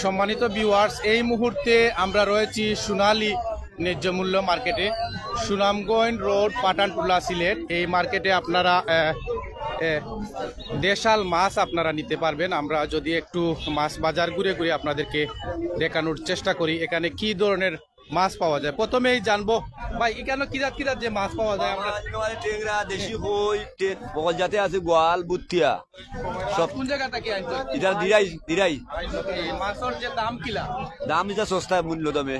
সম্মানিত ভিউয়ার্স, এই মুহূর্তে আমরা রয়েছি সোনালী ন্যায্য মূল্য মার্কেটে, সুনামগঞ্জ রোড, পাঠানটুলা, সিলেট। এই মার্কেটে আপনারা দেশাল মাছ আপনারা নিতে পারবেন। আমরা যদি একটু মাছ বাজার ঘুরে ঘুরে আপনাদেরকে দেখানোর চেষ্টা করি এখানে কি ধরনের মাছ পাওয়া যায়। প্রথমেই জানবো ভাই, এখানে কিরাত কিরাত যে মাছ পাওয়া যায়? আমরা টেংরা, দেশি কই, বগল জাতে আছে, গোয়াল, বুতিয়া সব। কোন জায়গা থেকে আনছো? এটা দিরাই দিরাই। এই মাছের যে দাম কিলা? দাম এটা সস্তা মূল্য দামে।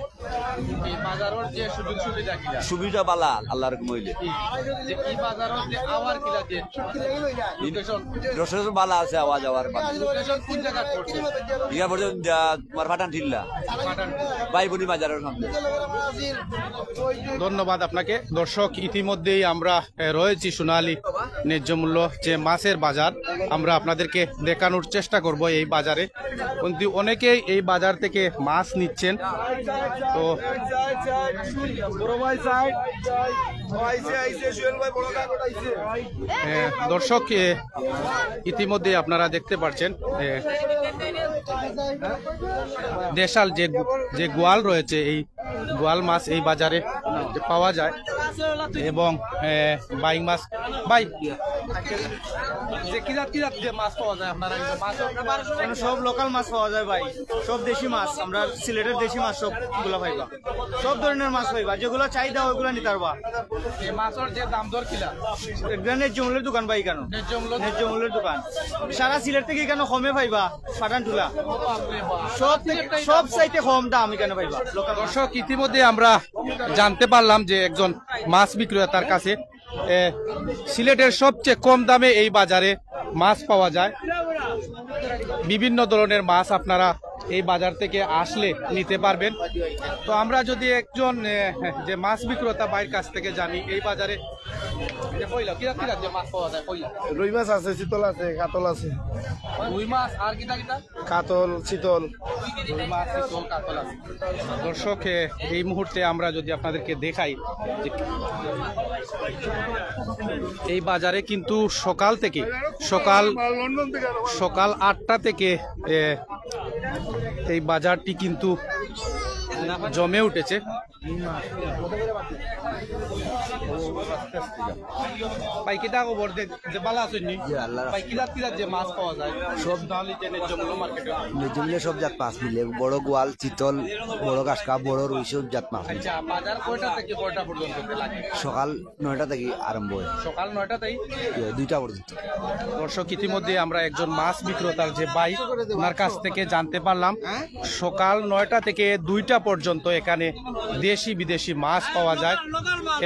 এই বাজারের যে সুযোগ সুবিধা কিলা? সুবিধা বালা আল্লাহর কইলে। যে এই বাজারের যে আওয়ার কিলা, যে লোকেশন বালা আছে, আওয়াজ আওয়ার বালা। লোকেশন কোন জায়গা পড়ছে? ইয়া পর্যন্ত তোমার পাঠান ঠিল্লা বাইবনি বাজারের সামনে। ধন্যবাদ আপনাকে। দর্শক, ইতিমধ্যেই আমরা রয়েছি সোনালী ন্যায্য মূল্য যে মাছের বাজার। আমরা আপনাদেরকে দেখানোর চেষ্টা করব এই বাজারে। কিন্তু অনেকেই এই বাজার থেকে মাছ নিচ্ছেন। তো দর্শক, ইতিমধ্যে আপনারা দেখতে পাচ্ছেন দেশাল যে গোয়াল রয়েছে, এই গোয়াল মাছ এই বাজারে পাওয়া যায় এবং বাইং মাছ। ভাই, যে কিরাত কিরাত যে মাছ পাওয়া যায় আপনারা? সব লোকাল মাছ পাওয়া যায় ভাই, সব দেশি মাছ। আমরা সিলেটের দেশি মাছ সবগুলো পাইবা, সব ধরনের মাছ পাইবা, যেগুলো চাহিদা ওইগুলো নিতে পারবা। এই মাছের যে দাম দর কিলা? ন্যায্য মূল্যের দোকান ভাই, কেন ন্যায্য মূল্যের দোকান সারা সিলেট থেকে কেন কমে পাইবা। পাঠানটুলা সব চাইতে কম দাম এখানে পাইবা। দর্শক, ইতিমধ্যে আমরা জানতে পারলাম যে একজন মাছ বিক্রেতার কাছে সিলেটের সবচেয়ে কম দামে এই বাজারে মাছ পাওয়া যায়। বিভিন্ন ধরনের মাছ আপনারা এই বাজার থেকে আসলে নিতে পারবেন। তো আমরা যদি একজন যে মাছ বিক্রেতা ভাইয়ের কাছ থেকে জানি এই বাজারে মাছ পাওয়া যায়। রুই মাছ আছে, চিতল আছে, কাতল আছে। রুই মাছ আর কিটা কিটা? কাতল, চিতল। রুই মাছ, চিতল, কাতল আছে। দর্শক, এই মুহূর্তে আমরা যদি আপনাদেরকে দেখাই যে এই বাজারে কিন্তু সকাল 8টা থেকে এই বাজারটি কিন্তু জমে উঠেছে। ভাই, কিটা খবর? ভালো আছেন? ভাই, কিরাত কিরাত যে মাছ পাওয়া যায়? সব মার্কেটে ন্যায্য মূল্যে সব জাত মাছ মিলে, বড় গোয়াল, চিতল, বড় কাসকা, বড় রুই, সব জাত মাছ। আচ্ছা, বাজার কয়টা থেকে কয়টা পর্যন্ত লাগে? সকাল 9টা থেকে আরম্ভ হয়, সকাল 9টা থেকে 2টা পর্যন্ত। দর্শক, ইতিমধ্যে আমরা একজন মাছ বিক্রেতার যে ভাই, ওনার কাছ থেকে জানতে পারলাম সকাল 9টা থেকে 2টা পর্যন্ত এখানে দেশি বিদেশি মাছ পাওয়া যায়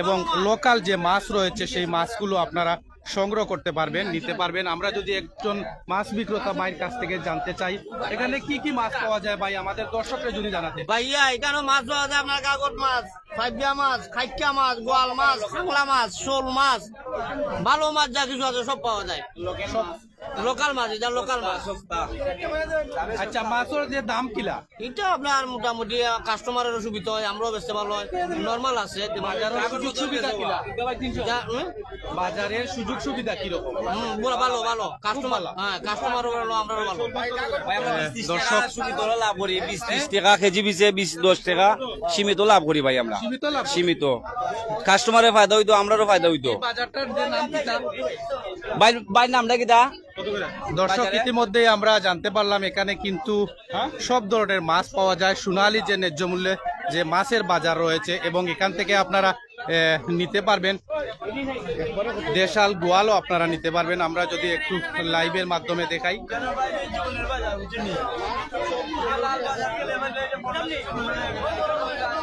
এবং লোকাল যে মাছ রয়েছে সেই মাছগুলো আপনারা সংগ্রহ করতে পারবেন, নিতে পারবেন। আমরা যদি একজন মাছ বিক্রেতা ভাইয়ের কাছ থেকে জানতে চাই এখানে কি কি মাছ পাওয়া যায়, ভাই আমাদের দর্শকরা যদি জানাতে। ভাইয়া, এখানে মাছ পাওয়া যায় আপনার কাগজ মাছ, ফাইবিয়া মাছ, খাইকা মাছ, গোয়াল মাছ, খাংলা মাছ, শোল মাছ, ভালো মাছ যা কিছু আছে সব পাওয়া যায়। লোকাল মাছ, এটা লোকাল মাছ। আচ্ছা, মাছের যে দাম কিলা? এটা আপনার মোটামুটি কাস্টমারের সুবিধা হয়, আমরাও বেচতে ভালো হয়, নর্মাল আছে। বাজারের সুযোগ সুবিধা কিলা? বাজারের সুযোগ সুবিধা কিরকম? ভালো ভালো, কাস্টমার, হ্যাঁ কাস্টমারও ভালো, আমরাও ভালো। দর্শক, সীমিত লাভ করি, 20-30 টাকা কেজি পিছে, 20-10 টাকা সীমিত লাভ করি ভাই আমরা। সীমিত কাস্টমারের ফায়দা হইতো, আমরারও ফায়দা হইতো। বাজারটার যে নাম কিটা? ভাই নামটা কিটা? দর্শক, ইতিমধ্যে আমরা জানতে পারলাম এখানে কিন্তু সব ধরনের মাছ পাওয়া যায়। সোনালী যে ন্যায্য মূল্যে যে মাছের বাজার রয়েছে এবং এখান থেকে আপনারা নিতে পারবেন। দেশাল গোয়ালও আপনারা নিতে পারবেন। আমরা যদি একটু লাইভের মাধ্যমে দেখাই,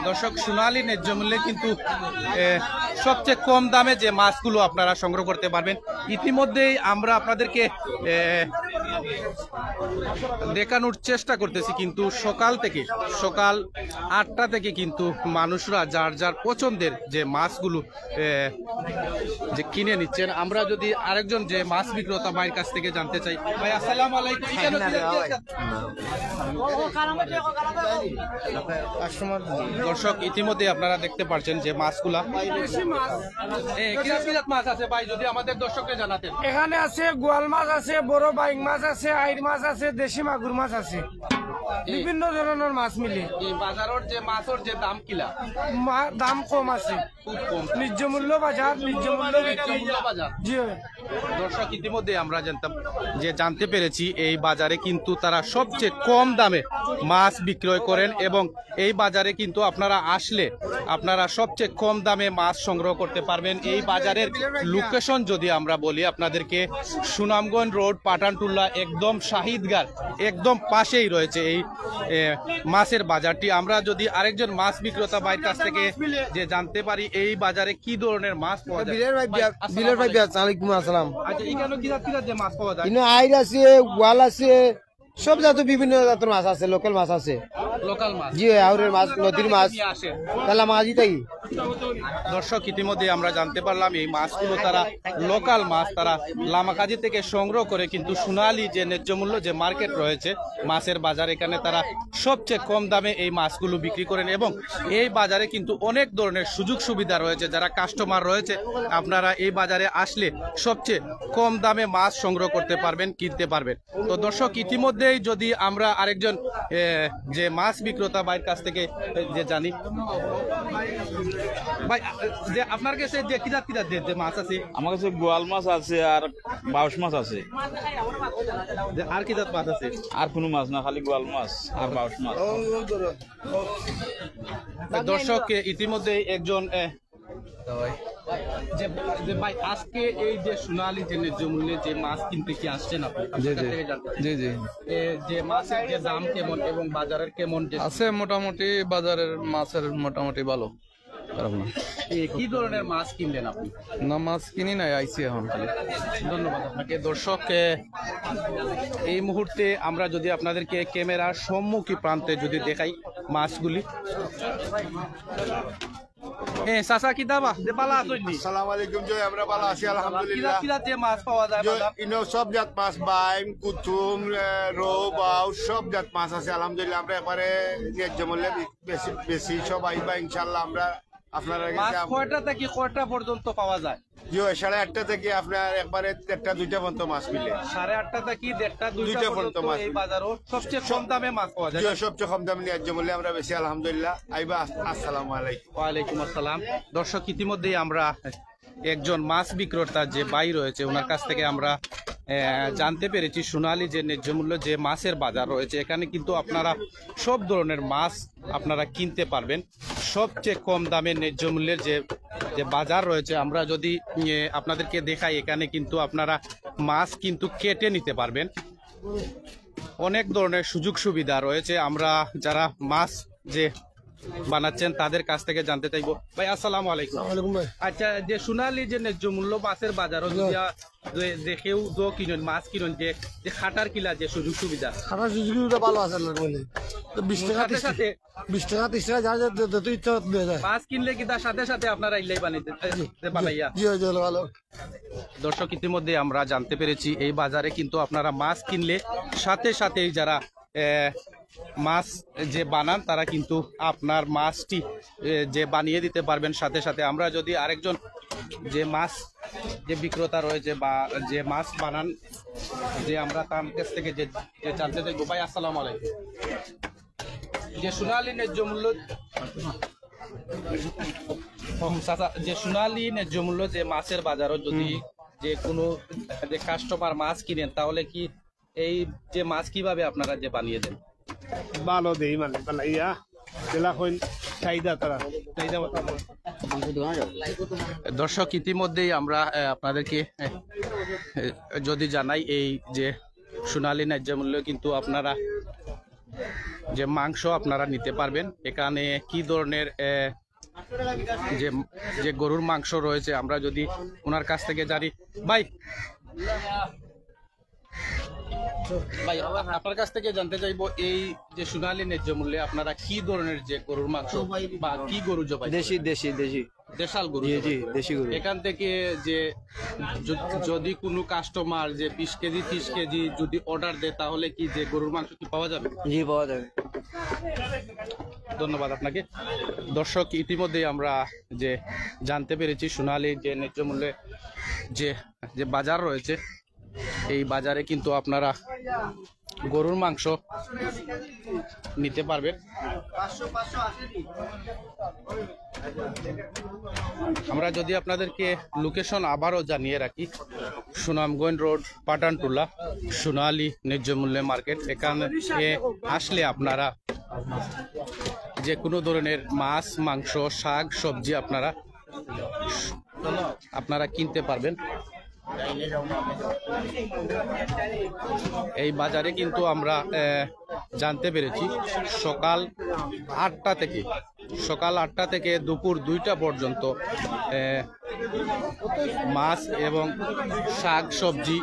দর্শক, সোনালী ন্যায্য মূল্যে কিন্তু সবচেয়ে কম দামে যে মাছগুলো আপনারা সংগ্রহ করতে পারবেন। ইতিমধ্যেই আমরা আপনাদেরকে দেখানোর চেষ্টা করতেছি কিন্তু সকাল 8টা থেকে কিন্তু মানুষরা যার যার পছন্দের যে মাছগুলো যে কিনে নিচ্ছেন। আমরা যদি আরেকজন যে মাছ বিক্রেতা ভাইয়ের কাছ থেকে জানতে চাই। ভাই, আসসালামু আলাইকুম। কাস্টমার দর্শক ইতিমধ্যে আপনারা দেখতে পাচ্ছেন যে মাছগুলা কিরাত মাছ আছে ভাই, যদি আমাদের দর্শককে জানাতেন। এখানে আছে গোয়াল মাছ আছে, বড় বাইক মাছ আছে, আইর মাছ আছে, দেশি মাগুর মাছ আছে, বিভিন্ন ধরনের মাছ মিলে। এই বাজারের যে মাছের যে দাম কিলা দাম কম আছে, খুব কম, ন্যায্য মূল্য বাজার, ন্যায্য মূল্য বিক্রি। বাজার। জি দর্শক ইতিমধ্যে আমরা জানতে পেরেছি এই বাজারে কিন্তু তারা সবচেয়ে কম দামে মাছ বিক্রয় করেন এবং এই বাজারে কিন্তু আপনারা আসলে আপনারা সবচেয়ে কম দামে মাছ সংগ্রহ করতে পারবেন। এই বাজারের লোকেশন যদি আমরা বলি আপনাদেরকে, সুনামগঞ্জ রোড, পাঠানটুল্লা, একদম শাহিদগার একদম পাশেই রয়েছে এই মাছের বাজারটি। আমরা যদি আরেকজন মাছ বিক্রেতা ভাইয়ের কাছ থেকে যে জানতে পারি এই বাজারে কি ধরনের মাছ পাওয়া যায়। বিলের ভাই ওয়ালাইকুম আসসালাম। আচ্ছা, এখানে কিরাত যে মাছ পাওয়া যায়? ইনো আইর আছে, গোয়াল আছে, সব জাতের বিভিন্ন জাতের মাছ আছে, লোকাল মাছ আছে। লোকাল মাছ? জি আউরের মাছ, নদীর মাছ, আসে কালা মাছই তাই। দর্শক ইতিমধ্যে আমরা জানতে পারলাম এই মাছগুলো তারা লোকাল মাছ, তারা লামাকাজি থেকে সংগ্রহ করে কিন্তু সোনালী যে ন্যায্য মূল্য যে মার্কেট রয়েছে মাছের বাজার, এখানে তারা সবচেয়ে কম দামে এই মাছগুলো বিক্রি করেন এবং এই বাজারে কিন্তু অনেক ধরনের সুযোগ সুবিধা রয়েছে। যারা কাস্টমার রয়েছে আপনারা এই বাজারে আসলে সবচেয়ে কম দামে মাছ সংগ্রহ করতে পারবেন, কিনতে পারবেন। তো দর্শক ইতিমধ্যেই যদি আমরা আরেকজন যে মাছ বিক্রেতা ভাইয়ের কাছ থেকে যে জানি, ভাই যে আপনার কাছে যে কিরাত যে মাছ আছে? আমার কাছে গোয়াল মাছ আছে আর বাউশ মাছ আছে। যে আর কিরাত মাছ আছে? আর কোনো মাছ না, খালি গোয়াল মাছ আর বাউশ মাছ। দর্শক ইতিমধ্যে একজন যে ভাই আজকে এই যে সোনালী যে ন্যায্য মূল্যে যে মাছ কিনতে কি আসছেন আপনি? জি জি যে মাছের যে দাম কেমন এবং বাজারের কেমন আছে, মোটামুটি বাজারের মাছের মোটামুটি ভালো, খারাপ না। কি ধরনের মাছ কিনলেন আপনি? না মাছ কিনি নাই, আইসি এখন খালি। ধন্যবাদ আপনাকে। দর্শক এই মুহূর্তে আমরা যদি আপনাদেরকে ক্যামেরার সম্মুখী প্রান্তে যদি দেখাই মাছগুলি, চাচা কি দাবা যে পালা আসনি? আসসালামু আলাইকুম, জয় আমরা ভালো আছি আলহামদুলিল্লাহ। কিরাত যে মাছ পাওয়া যায় বাজার? ইনো সব জাত মাছ, বাইম, কুতুম, রৌ, বাউ, সব জাত মাছ আছে আলহামদুলিল্লাহ। আমরা একবারে ন্যায্য মূল্যে বেশি সব আইবা ইনশাল্লাহ। আমরা আপনারা মাছ কয়টা থেকে কয়টা পর্যন্ত পাওয়া যায়? 8:30 থেকে আপনার একবারে 1টা-2টা পর্যন্ত মাছ মিলে। 8:30 থেকে 1:30-2টা দুইটা পর্যন্ত পর্যন্ত মাছ। এই বাজারও সবচেয়ে কম দামে মাছ পাওয়া যায়। সবচেয়ে কম দামে ন্যায্য মূল্যে আমরা বেশি আলহামদুলিল্লাহ। আইবা, আসসালামু আলাইকুম। ওয়ালাইকুম আসসালাম। দর্শক ইতিমধ্যেই আমরা একজন মাছ বিক্রেতা যে ভাই রয়েছে ওনার কাছ থেকে আমরা জানতে পেরেছি সোনালী যে ন্যায্য মূল্য যে মাছের বাজার রয়েছে এখানে কিন্তু আপনারা সব ধরনের মাছ আপনারা কিনতে পারবেন সবচেয়ে কম দামে ন্যায্য মূল্যের যে বাজার রয়েছে। আমরা যদি আপনাদেরকে দেখাই এখানে কিন্তু আপনারা মাছ কিন্তু কেটে নিতে পারবেন, অনেক ধরনের সুযোগ সুবিধা রয়েছে। আমরা যারা মাছ যে বানাচ্ছেন তাদের কাছ থেকে জানতে চাইবো। ভাই আসসালামু আলাইকুম। আচ্ছা, যে সোনালী যে ন্যায্য মূল্য মাছের বাজারও যে কেউ কিনুন মাছ কিনুন যে খাটার কিলা যে সুযোগ সুবিধা ভালো আছে, 20 টাকা, সাথে 20 টাকা, 30 টাকা, যা যত ইচ্ছা দিয়ে যায়। মাছ কিনলে কি তার সাথে সাথে আপনারা ইলাই বানাইয়া? জি ভালো। দর্শক ইতিমধ্যে আমরা জানতে পেরেছি এই বাজারে কিন্তু আপনারা মাছ কিনলে সাথে সাথেই যারা মাছ যে বানান তারা কিন্তু আপনার মাছটি যে বানিয়ে দিতে পারবেন সাথে সাথে। আমরা যদি আরেকজন যে মাছ যে বিক্রেতা রয়েছে বা যে মাছ বানান যে আমরা তার কাছ থেকে যে জানতে চাইবো। ভাই আসসালামু আলাইকুম। যে সোনালী ন্যায্য মূল্য যে সোনালী ন্যায্য মূল্য যে মাছের বাজারও যদি যে কোনো যে কাস্টমার মাছ কিনেন তাহলে কি এই যে মাছ কিভাবে আপনারা যে বানিয়ে দেন? ভালো দেই মানে ইয়া জেলা হইন চাহিদা তারা চাহিদা। দর্শক ইতিমধ্যেই আমরা আপনাদেরকে যদি জানাই এই যে সোনালী ন্যায্য মূল্য কিন্তু আপনারা যে মাংস আপনারা নিতে পারবেন। এখানে কি ধরনের যে গরুর মাংস রয়েছে আমরা যদি ওনার কাছ থেকে জানি। ভাই আপনার কাছ থেকে জানতে চাইবো এই যে সোনালী ন্যায্য মূল্যে আপনারা কি ধরনের যে গরুর মাংস বা কি গরু জবাই? দেশি দেশি দেশি দেশাল গরু। জি জি দেশি গরু। এখান থেকে যে যদি কোনো কাস্টমার যে 20 কেজি 30 কেজি যদি অর্ডার দেয় তাহলে কি যে গরুর মাংস কি পাওয়া যাবে? জি পাওয়া যাবে। ধন্যবাদ আপনাকে। দর্শক, ইতিমধ্যেই আমরা যে জানতে পেরেছি সোনালী যে ন্যায্য মূল্যে যে বাজার রয়েছে, এই বাজারে কিন্তু আপনারা গরুর মাংস নিতে পারবেন। আমরা যদি আপনাদেরকে লোকেশন আবারও জানিয়ে রাখি, সুনামগঞ্জ রোড, পাঠানটুলা, সোনালী ন্যায্য মূল্যে মার্কেট। এখানে আসলে আপনারা যে কোনো ধরনের মাছ, মাংস, শাক, সবজি আপনারা কিনতে পারবেন। এই বাজারে কিন্তু আমরা জানতে পেরেছি সকাল 8টা থেকে দুপুর 2টা পর্যন্ত মাছ এবং শাক সবজি,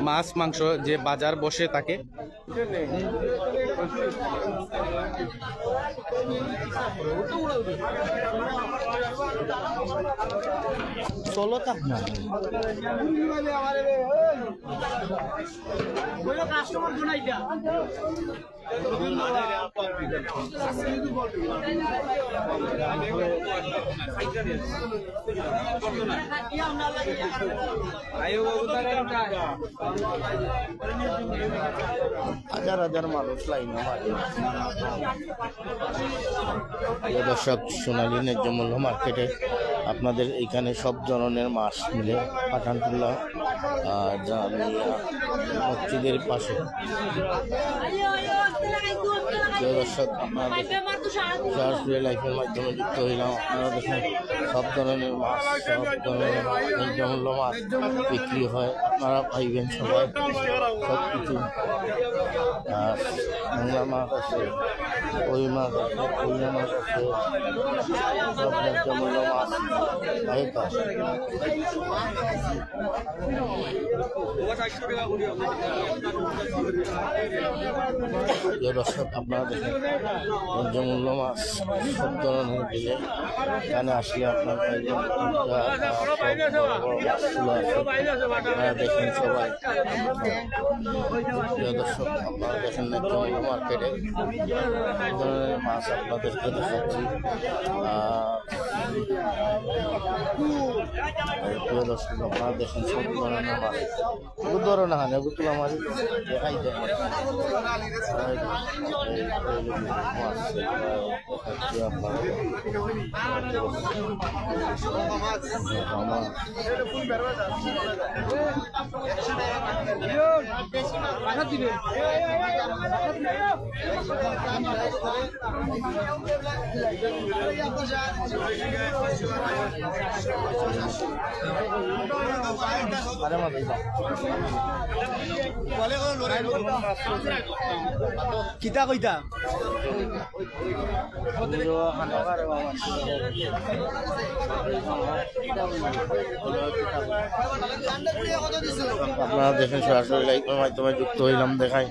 মাছ মাংস যে বাজার বসে থাকে। চলো তা না হাজার হাজার মানুষ লাইনে দর্শক, সোনালী ন্যায্য মূল্য মার্কেটে আপনাদের এখানে সব ধরনের মাছ মিলে। পাঠানটুলা জামিয়া মসজিদের পাশে। দর্শক, আপনাদের সরাসরি লাইফের মাধ্যমে যুক্ত হইলাম। আপনারা দেখেন সব ধরনের মাছ, সব ধরনের ন্যায্য মূল্য মাছ বিক্রি হয়, আপনারা পাইবেন সবাই সব কিছু। আর নোংরা মাছ আছে, কই মাছ আছে, কইয়া মাছ আছে, সব ন্যায্য মূল্য মাছ পাইবা। দর্শক, আপনারা দেখেন ন্যায্য মূল্য মাছ সব ধরনের দিলে এখানে আসলে আপনার আপনারা দেখেন সবাই। দর্শক, আপনারা দেখেন ন্যায্য মূল্য মার্কেটে ধরনের মাছ আপনাদেরকে দেখাচ্ছি। দর্শক, আপনারা দেখেন সব ধরনের মাছ, বহু ধরনের হানে বুতুলা মাছ দেখাই দেয় মাছ দেখাচ্ছি আপনারা। কিতা কইতা আপনারা দেখেন সরাসরি লাইভের মাধ্যমে যুক্ত হইলাম। দেখাই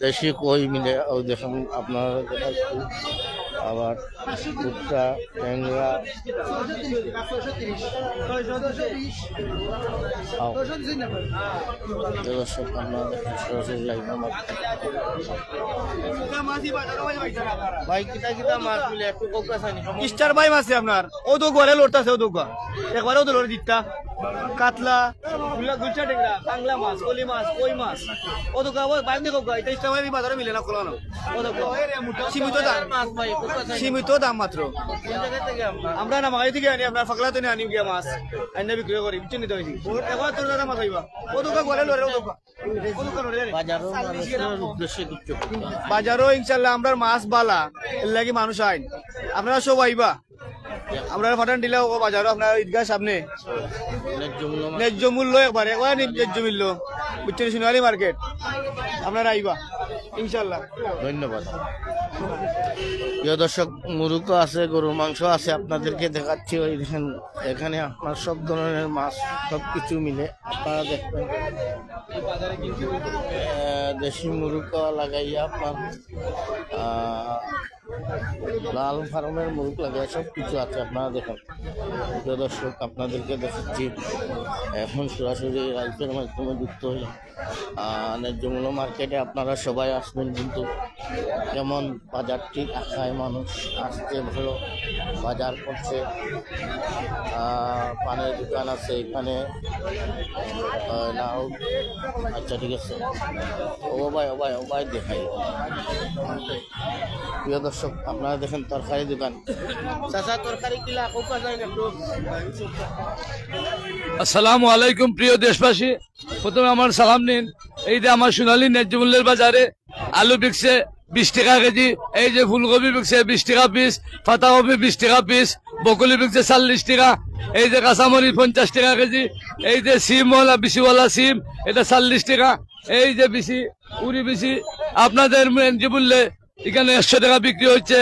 দেশি কই মিলে দেখেন আপনারা দেখাচ্ছি। আবার কুট্টা, ট্যাংরা, দর্শক, আপনারা দেখেন সরাসরি লাইভের মাধ্যমে। ভাই কিতা কিতা মাছ মিলে একটু স্টার বাই মাছ আপনার ও তো ঘরে লড়তাছে, ও তো একবারে ও তো লড়ে দিতা কাতলা, গুলচা টেংরা, বাংলা মাছ, কলি মাছ, কই মাছ, ও তো বাইম দেখো এটা স্টার বাই বাজারে মিলে না খোলানো। ও তো সীমিত দাম, সীমিত দাম মাত্র। আমরা না মাগাই থেকে আনি, আপনার ফাকলাতে আনি গিয়া মাছ আইনা বিক্রি করি, বুঝছেন নিতে হয়েছি। একবার তোর দাদা মাছ হইবা ও তো ঘরে লড়ে, ও তো বাজারও ইনশাল্লাহ আমরা মাছ বালা এর লাগি মানুষ আইন। আপনারা সব আইবা, আমরা ফাটান দিলে বাজারও আপনার ঈদগাহ সামনে ন্যায্য মূল্য একবার ন্যায্য মূল্য, বুঝছেন, সোনালী মার্কেট। আপনারা আইবা ইনশাল্লাহ। ধন্যবাদ। প্রিয় দর্শক, মুরুগও আছে, গরুর মাংস আছে, আপনাদেরকে দেখাচ্ছি। ওই দেখেন এখানে আপনার সব ধরনের মাছ সব কিছু মিলে আপনারা দেখবেন। দেশি মুরুগও লাগাইয়া আপনার লাল ফার্মের মুরুগ লাগাইয়া সব কিছু আছে, আপনারা দেখেন। প্রিয় দর্শক, আপনাদেরকে দেখাচ্ছি এখন সরাসরি লাইভের মাধ্যমে যুক্ত হইলাম। ন্যায্য মূল্য মার্কেটে আপনারা সবাই আসবেন, কিন্তু যেমন বাজারটি আশায় মানুষ আসতে ভালো বাজার করছে। পানের দোকান আছে এখানে। নাও আচ্ছা ঠিক আছে, ও ভাই দেখাই। প্রিয় দর্শক, আপনারা দেখেন তরকারি দোকান। চাচা তরকারি কিলা কোকা যায় একটু। আসসালামু আলাইকুম প্রিয় দেশবাসী, প্রথমে আমার সালাম নিন। এই যে আমার সোনালী ন্যায্য মূল্যের বাজারে আলু বিকছে 20 টাকা কেজি, এই যে ফুলকপি বিকছে 20 টাকা পিস, পাতাকপি 20 টাকা পিস, বকলি বিকছে 40 টাকা, এই যে কাঁচামরিচ 50 টাকা কেজি, এই যে সিমওয়ালা বিসিওয়ালা সিম এটা 40 টাকা, এই যে বিসি উড়ি বিসি আপনাদের ন্যায্য মূল্যে এখানে 100 টাকা বিক্রি হচ্ছে।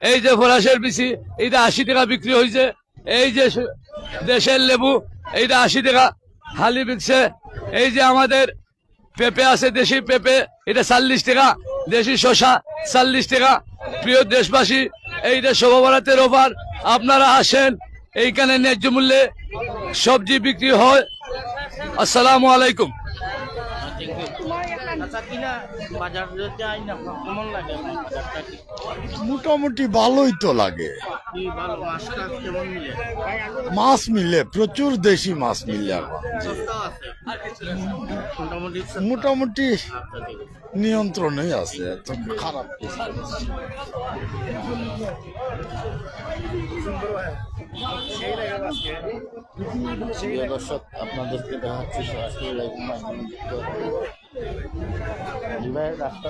এই যে ফরাসের বিসি এইটা 80 টাকা বিক্রি হয়েছে। এই যে দেশের লেবু এইটা 80 টাকা হালি বিকছে। এই যে আমাদের পেঁপে আছে, দেশি পেঁপে এটা 40 টাকা, দেশি শসা 40 টাকা। প্রিয় দেশবাসী, এইটা শোভাবরাতের অফার, আপনারা আসেন, এইখানে ন্যায্য মূল্যে সবজি বিক্রি হয়। আসসালামু আলাইকুম। মোটামুটি ভালোই তো লাগে। মাছ মিলে, প্রচুর দেশি মাছ মিলে এখন মোটামুটি নিয়ন্ত্রণেই আছে, এত খারাপ কিছু না। প্রিয় দর্শক, আপনাদেরকে দেখাচ্ছি সরাসরি লাইভের মাধ্যমে যুক্ত রাস্তা।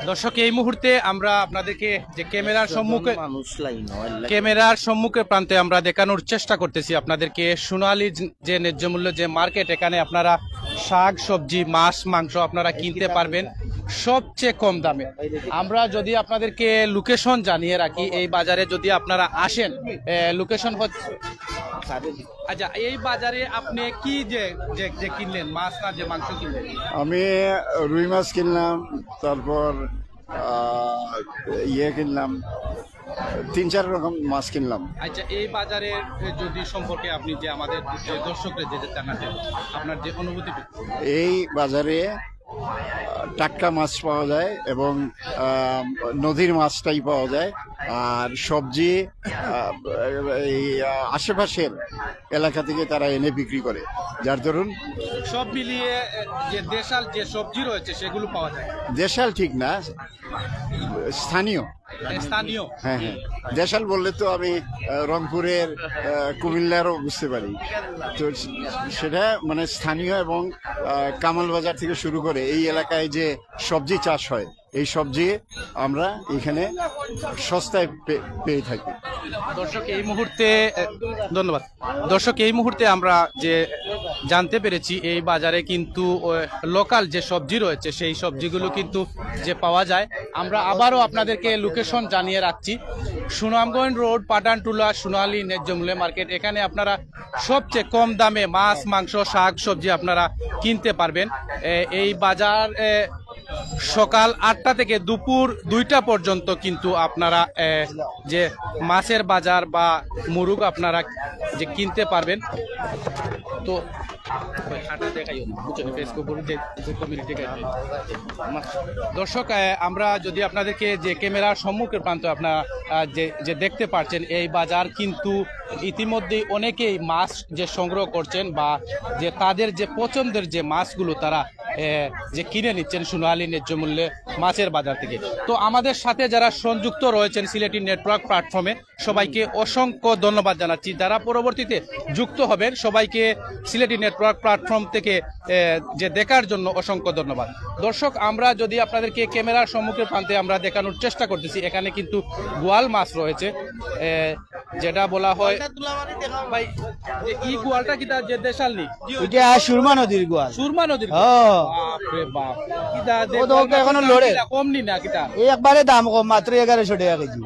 দর্শক, এই মুহূর্তে আমরা আপনাদেরকে যে ক্যামেরার সম্মুখে প্রান্তে আমরা দেখানোর চেষ্টা করতেছি আপনাদেরকে সোনালী যে ন্যায্য মূল্য যে মার্কেট, এখানে আপনারা শাক সবজি মাছ মাংস আপনারা কিনতে পারবেন সবচেয়ে কম দামে। আমরা যদি আপনাদেরকে লোকেশন জানিয়ে রাখি, এই বাজারে যদি আপনারা আসেন, লোকেশন হচ্ছে আচ্ছা, এই বাজারে আপনি কি যে কিনলেন, মাছ না যে মাংস কিনলেন? আমি রুই মাছ কিনলাম, তারপর কিনলাম, 3-4 রকম মাছ কিনলাম। আচ্ছা, এই বাজারের যদি সম্পর্কে আপনি যে আমাদের দর্শকদের যে জানাতেন, আপনার যে অনুভূতি। এই বাজারে টাটকা মাছ পাওয়া যায় এবং নদীর মাছটাই পাওয়া যায়, আর সবজি এই আশেপাশের এলাকা থেকে তারা এনে বিক্রি করে, যার দরুন সব মিলিয়ে যে দেশাল যে সবজি রয়েছে সেগুলো পাওয়া যায়। দেশাল ঠিক না, স্থানীয়। হ্যাঁ, দেশাল বললে তো আমি রংপুরের কুমিল্লারও বুঝতে পারি, তো সেটা মানে স্থানীয় এবং কামাল বাজার থেকে শুরু করে এই এলাকায় যে সবজি চাষ হয়, এই সবজি আমরা এখানে সস্তায় পেয়ে থাকি। দর্শক, এই মুহূর্তে ধন্যবাদ। দর্শক, এই মুহূর্তে আমরা যে জানতে পেরেছি এই বাজারে কিন্তু লোকাল যে সবজি রয়েছে সেই সবজিগুলো কিন্তু যে পাওয়া যায়। আমরা আবারও আপনাদেরকে লোকেশন জানিয়ে রাখছি, সুনামগঞ্জ রোড, পাঠানটুলা, সোনালী ন্যায্য মূল্য মার্কেট। এখানে আপনারা সবচেয়ে কম দামে মাছ মাংস শাক সবজি আপনারা কিনতে পারবেন। এই বাজার সকাল 8টা থেকে দুপুর 2টা পর্যন্ত কিন্তু আপনারা যে মাছের বাজার বা মুরুগ আপনারা যে কিনতে পারবেন। তো দর্শক, আমরা যদি আপনাদেরকে যে ক্যামেরার সম্মুখের প্রান্ত আপনারা যে দেখতে পাচ্ছেন, এই বাজার কিন্তু ইতিমধ্যেই অনেকেই মাছ যে সংগ্রহ করছেন বা যে তাদের যে পছন্দের যে মাছগুলো তারা যে কিনে নিচ্ছেন সোনালী ন্যায্য মূল্যে মাছের বাজার থেকে। তো আমাদের সাথে যারা সংযুক্ত রয়েছেন সিলেটি নেটওয়ার্ক প্ল্যাটফর্মে সবাইকে অসংখ্য ধন্যবাদ জানাচ্ছি। যারা পরবর্তীতে যুক্ত হবেন সবাইকে সিলেটি নেটওয়ার্ক প্ল্যাটফর্ম থেকে যে দেখার জন্য অসংখ্য ধন্যবাদ। দর্শক, আমরা যদি আপনাদেরকে ক্যামেরার সম্মুখে প্রান্তে আমরা দেখানোর চেষ্টা করতেছি, এখানে কিন্তু গোয়াল মাছ রয়েছে, যেটা বলা হয় ভাই ই গোয়ালটা কি তার যে দেশাল নি এটা সুরমা নদীর গোয়াল। সুরমা নদীর হ্যাঁ বাপরে বাপ, কিটা ও তো এখনো লড়ে। কম নি না কিটা এই একবারে দাম কম, মাত্র 1100 টাকা কেজি।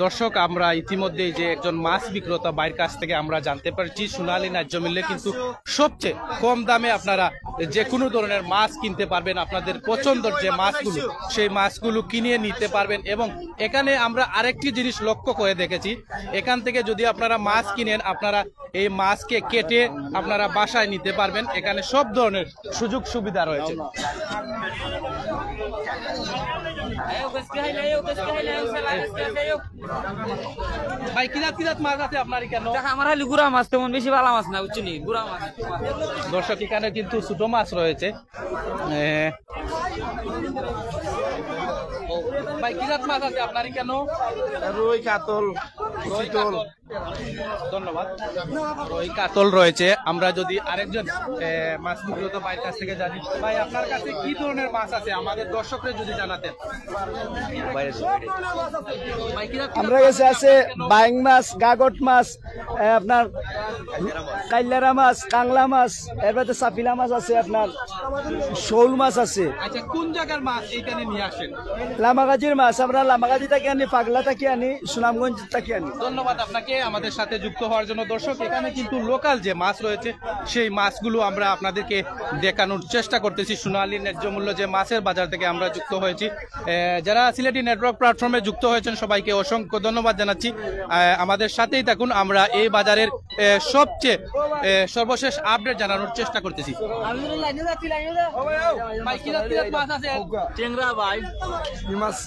দর্শক, আমরা ইতিমধ্যেই যে একজন মাছ বিক্রেতা ভাইয়ের কাছ থেকে আমরা জানতে পারছি সোনালী ন্যায্য মূল্যে কিন্তু সবচেয়ে কম দামে আপনারা যে কোনো ধরনের মাছ কিনতে পারবেন। আপনাদের পছন্দের যে মাছগুলো সেই মাছগুলো কিনে নিতে পারবেন। এবং এখানে আমরা আরেকটি জিনিস লক্ষ্য করে দেখেছি, এখান থেকে যদি আপনারা মাছ কিনেন আপনারা এই মাছকে কেটে আপনারা বাসায় নিতে পারবেন। এখানে সব ধরনের সুযোগ সুবিধা রয়েছে। ভাই কিরাত কিরাত মাছ আছে আপনার এখানে? আমার হালি গুড়া মাছ তেমন বেশি ভালো মাছ না, বুঝছি গুড়া মাছ। দর্শক, এখানে কিন্তু ছোট মাছ রয়েছে। ভাই কিরাত মাছ আছে আপনার এখানে? রুই, কাতল, শীতল। ধন্যবাদ। রুই, কাতল রয়েছে। আমরা যদি আরেকজন মাছ বিক্রেতা ভাইয়ের কাছ থেকে জানি, ভাই আপনার কাছে কি ধরনের মাছ আছে আমাদের দর্শকদের যদি জানাতেন। আমরা কাছে আছে বাইং মাছ, গাগট মাছ, আপনার কাইলারা মাছ, কাংলা মাছ, এরপরে সাপিলা মাছ আছে, আপনার শোল মাছ আছে। আচ্ছা, কোন জায়গার মাছ এইখানে নিয়ে আসেন? লামাগাজির মাছ আমরা লামাগাজি থেকে আনি, পাগলা থেকে আনি, সুনামগঞ্জ থেকে আনি। ধন্যবাদ আপনাকে আমাদের সাথে যুক্ত হওয়ার জন্য। দর্শক, এখানে কিন্তু লোকাল যে মাছ রয়েছে সেই মাছগুলো আমরা আপনাদেরকে দেখানোর চেষ্টা করতেছি। সোনালী ন্যায্য মূল্য যে মাছের বাজার থেকে আমরা যুক্ত হয়েছি, যারা সিলেটি নেটওয়ার্ক প্ল্যাটফর্মে যুক্ত হয়েছেন সবাইকে অসংখ্য ধন্যবাদ জানাচ্ছি। আমাদের সাথেই থাকুন, আমরা এই বাজারের সবচেয়ে সর্বশেষ আপডেট জানানোর চেষ্টা করতেছি। ভাই কিরাত কিরাত মাছ আছে? টেংরা ভাই মাছ,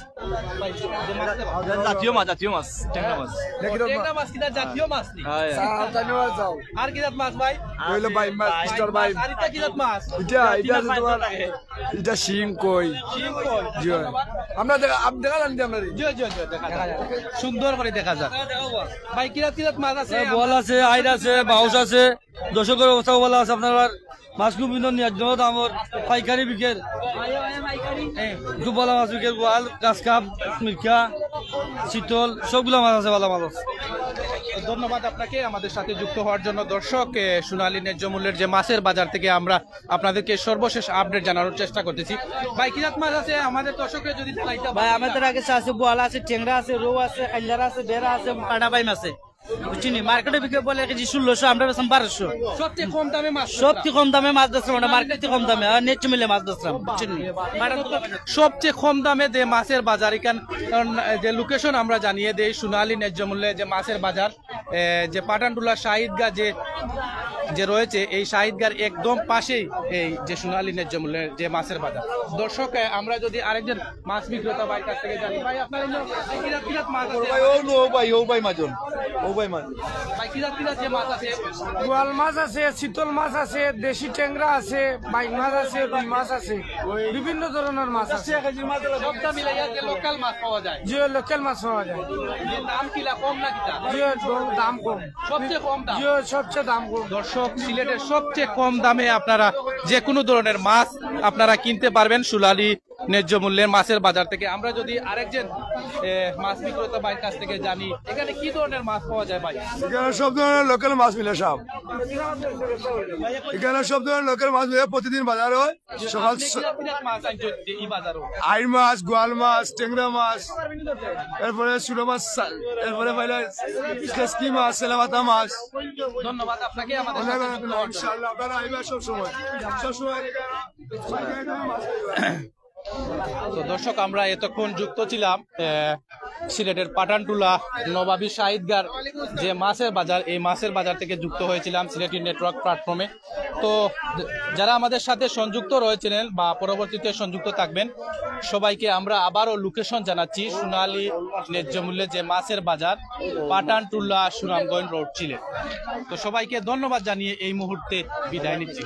জাতীয় মাছ, জাতীয় মাছ, ট্যাংরা মাছ। টেংরা মাছ কিটা জাতীয় মাছ নি? আর কিরাত মাছ ভাই? হইলো ভাই মাছ, মিস্টার ভাই। আর এটা কিরাত মাছ? এটা তোমার এটা শিং কই। শিং কই। জি আমরা দেখা জানি আমরা জি জি জি, দেখা যায় সুন্দর করে দেখা যায়। ভাই কিরাত কিরাত মাছ আছে? বল আছে, আইড আছে, বাউস আছে, দর্শকের অবস্থা ভালো আছে। আপনার মাছগুলো বিভিন্ন ন্যায্য দামর পাইকারি বিকের, খুব ভালো মাছ বিকের, গোয়াল, গাছকাপ, মির্কা, শীতল, সবগুলো মাছ আছে, ভালো মাছ আছে। ধন্যবাদ আপনাকে আমাদের সাথে যুক্ত হওয়ার জন্য। দর্শক, সোনালী ন্যায্য মূল্যের যে মাছের বাজার থেকে আমরা আপনাদেরকে সর্বশেষ আপডেট জানানোর চেষ্টা করতেছি। ভাই কিরাত মাছ আছে আমাদের দর্শকরা যদি জানাইতে। ভাই আমাদের আগে আছে বোয়াল আছে, টেংরা আছে, রৌ আছে, কাইলারা আছে, বেড়া আছে, কাটা বাইম আছে। বুঝছিনি মার্কেটে বিক্রি বলে কেজি 1600, আমরা বেচলাম 1200। সবচেয়ে কম দামে মাছ, সবচেয়ে কম দামে মাছ বেচলাম, আমরা মার্কেটে কম দামে আর নেট মিলে মাছ বেচলাম। বুঝছিনি সবচেয়ে কম দামে যে মাছের বাজার এখান যে লোকেশন আমরা জানিয়ে দেই, সোনালী ন্যায্য মূল্যে যে মাছের বাজার, যে পাটানটুলা শাহিদগা যে রয়েছে, এই শাহিদগার একদম পাশেই এই যে সোনালী ন্যায্য মূল্যের যে মাছের বাজার। দর্শক, আমরা যদি আরেকজন মাছ বিক্রেতা ভাইয়ের কাছ থেকে জানি, ভাই আপনার কিরাত কিরাত মাছ আছে? ভাই মাজন ও ভাই মাছ। ভাই কিরাত কিরাত যে মাছ আছে? গোয়াল মাছ আছে, শীতল মাছ আছে, দেশি টেংরা আছে, বাইক মাছ আছে, রুই মাছ আছে, বিভিন্ন ধরনের মাছ আছে। সবটা মিলাইয়া যে লোকাল মাছ পাওয়া যায়, যে লোকাল মাছ পাওয়া যায়, যে দাম কিলা কম না কিটা? যে দাম কম, সবচেয়ে কম দাম, যে সবচেয়ে দাম কম। দর্শক, সিলেটের সবচেয়ে কম দামে আপনারা যে কোনো ধরনের মাছ আপনারা কিনতে পারবেন সোনালী ন্যায্য মূল্যের মাছের বাজার থেকে। আমরা যদি আরেকজন মাছ বিক্রেতা ভাইয়ের কাছ থেকে জানি, এখানে কি ধরনের মাছ পাওয়া যায় ভাই? এখানে সব ধরনের লোকাল মাছ মিলে সব। এখানে সব ধরনের লোকাল মাছ মিলে প্রতিদিন বাজার হয়। সকাল আইর মাছ, গোয়াল মাছ, টেংরা মাছ, এরপরে ছোট মাছ, এরপরে কেসকি মাছ, সেলাপাতা মাছ। ধন্যবাদ আপনাকে আমাদের ইনশাআল্লাহ আপনারা আইবা সব সময়। তো দর্শক, আমরা এতক্ষণ যুক্ত ছিলাম সিলেটের পাঠানটুলা নবাবী শাহিদগার যে মাছের বাজার, এই মাছের বাজার থেকে যুক্ত হয়েছিলাম সিলেটি নেটওয়ার্ক প্ল্যাটফর্মে। তো যারা আমাদের সাথে সংযুক্ত রয়েছিলেন বা পরবর্তীতে সংযুক্ত থাকবেন, সবাইকে আমরা আবারও লোকেশন জানাচ্ছি। সোনালী ন্যায্য মূল্যে যে মাছের বাজার, পাঠানটুলা সুনামগঞ্জ রোড সিলেট। তো সবাইকে ধন্যবাদ জানিয়ে এই মুহূর্তে বিদায় নিচ্ছি।